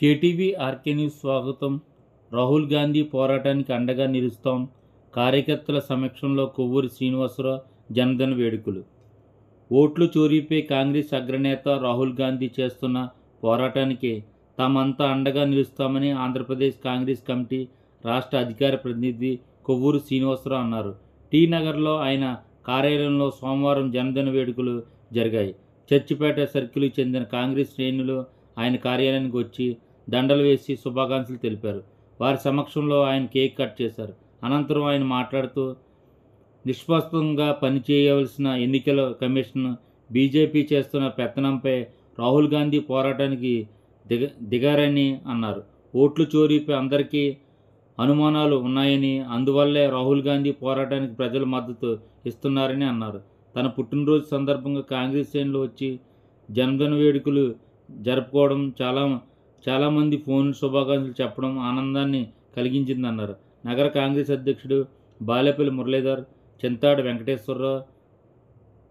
KTV RK news స్వాగతం. రాహుల్ గాంధీ పోరాటానికి అండగా నిలుస్తాం. కార్యకర్తల సమక్షంలో కొవ్వూరి శ్రీనివాసరావు జన్మదిన వేడుకలు. ఓట్లు చోరీపై కాంగ్రెస్ అగ్రనేత రాహుల్ గాంధీ చేస్తున్న పోరాటానికి తామంతా అండగా నిలుస్తామని ఆంధ్రప్రదేశ్ కాంగ్రెస్ కమిటీ రాష్ట్ర అధికార ప్రతినిధి కొవ్వూరి శ్రీనివాసరావు అన్నారు. టీ నగర్లో ఆయన కార్యాలయంలో సోమవారం జన్మదిన వేడుకలు జరిగాయి. చర్చిపేట సర్కిల్కు చెందిన కాంగ్రెస్ శ్రేణులు ఆయన కార్యాలయానికి వచ్చి దండలు వేసి శుభాకాంక్షలు తెలిపారు. వారి సమక్షంలో ఆయన కేక్ కట్ చేశారు. అనంతరం ఆయన మాట్లాడుతూ నిష్పక్షంగా పనిచేయవలసిన ఎన్నికల కమిషన్ బీజేపీ చేస్తున్న పెత్తనంపై రాహుల్ గాంధీ పోరాటానికి దిగారని అన్నారు. ఓట్లు చోరీపై అందరికీ అనుమానాలు ఉన్నాయని, అందువల్లే రాహుల్ గాంధీ పోరాటానికి ప్రజలు మద్దతు ఇస్తున్నారని అన్నారు. తన పుట్టినరోజు సందర్భంగా కాంగ్రెస్ శ్రేణులు వచ్చి జన్మదిన వేడుకలు జరుపుకోవడం, చాలామంది ఫోన్ శుభాకాంక్షలు చెప్పడం ఆనందాన్ని కలిగించిందన్నారు. నగర కాంగ్రెస్ అధ్యక్షుడు బాలేపల్లి మురళీధర్, చింతాడు వెంకటేశ్వరరావు,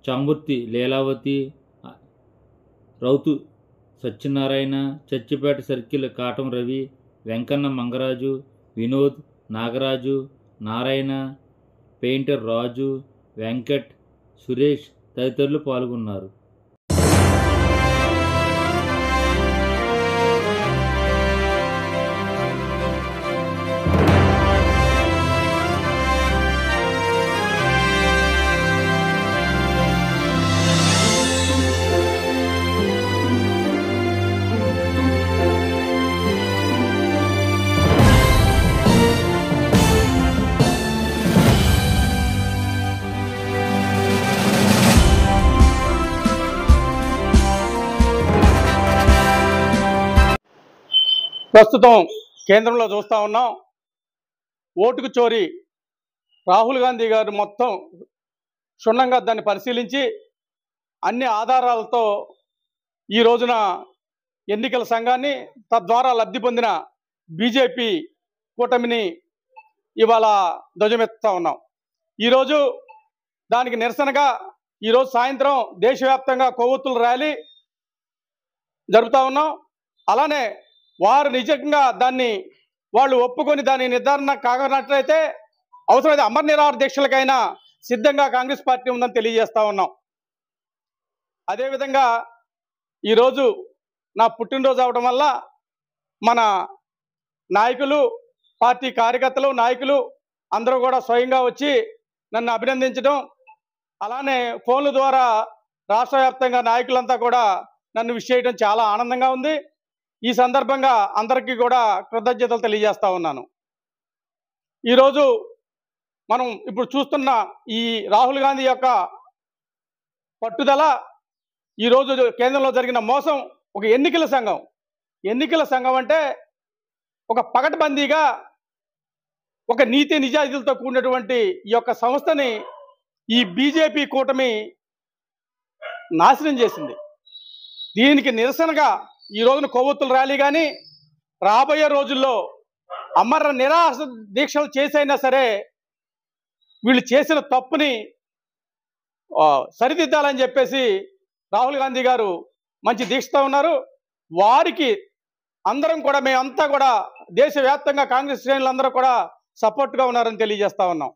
చాంబుర్తి లీలావతి, రౌతు సత్యనారాయణ, చర్చిపేట సర్కిల్ కాటం రవి, వెంకన్న మంగరాజు, వినోద్, నాగరాజు, నారాయణ, పెయింటర్ రాజు, వెంకట్, సురేష్ తదితరులు పాల్గొన్నారు. ప్రస్తుతం కేంద్రంలో చూస్తూ ఉన్నాం. ఓటుకు చోరీ రాహుల్ గాంధీ గారు మొత్తం క్షుణ్ణంగా దాన్ని పరిశీలించి అన్ని ఆధారాలతో ఈ రోజున ఎన్నికల సంఘాన్ని, తద్వారా లబ్ధి పొందిన బీజేపీ కూటమిని ఇవాళ ధ్వజమెత్తుతూ ఉన్నాం. ఈరోజు దానికి నిరసనగా ఈరోజు సాయంత్రం దేశవ్యాప్తంగా కొవ్వొత్తుల ర్యాలీ జరుపుతూ ఉన్నాం. అలానే వారు నిజంగా దాన్ని వాళ్ళు ఒప్పుకొని దాని నిర్ధారణ కాగనట్లయితే అవసరమైతే అమర నిరాహార దీక్షలకైనా సిద్ధంగా కాంగ్రెస్ పార్టీ ఉందని తెలియజేస్తూ ఉన్నాం. అదేవిధంగా ఈరోజు నా పుట్టినరోజు అవడం వల్ల మన నాయకులు, పార్టీ కార్యకర్తలు, నాయకులు అందరూ కూడా స్వయంగా వచ్చి నన్ను అభినందించడం, అలానే ఫోన్ల ద్వారా రాష్ట్ర వ్యాప్తంగా నాయకులంతా కూడా నన్ను విష్ చేయడం చాలా ఆనందంగా ఉంది. ఈ సందర్భంగా అందరికీ కూడా కృతజ్ఞతలు తెలియజేస్తా ఉన్నాను. ఈరోజు మనం ఇప్పుడు చూస్తున్న ఈ రాహుల్ గాంధీ యొక్క పట్టుదల, ఈరోజు కేంద్రంలో జరిగిన మోసం, ఒక ఎన్నికల సంఘం అంటే ఒక పకడ్బందీగా ఒక నీతి నిజాయితీలతో కూడినటువంటి ఈ యొక్క సంస్థని ఈ బీజేపీ కూటమి నాశనం చేసింది. దీనికి నిరసనగా ఈ రోజున కొవ్వొత్తుల ర్యాలీ కానీ, రాబోయే రోజుల్లో అమర నిరాహార దీక్షలు చేసైనా సరే వీళ్ళు చేసిన తప్పుని సరిదిద్దాలని చెప్పేసి రాహుల్ గాంధీ గారు మంచి దీక్షతో ఉన్నారు. వారికి అందరం కూడా, మేమంతా కూడా దేశవ్యాప్తంగా కాంగ్రెస్ శ్రేణులందరూ కూడా సపోర్ట్గా ఉన్నారని తెలియజేస్తా ఉన్నాం.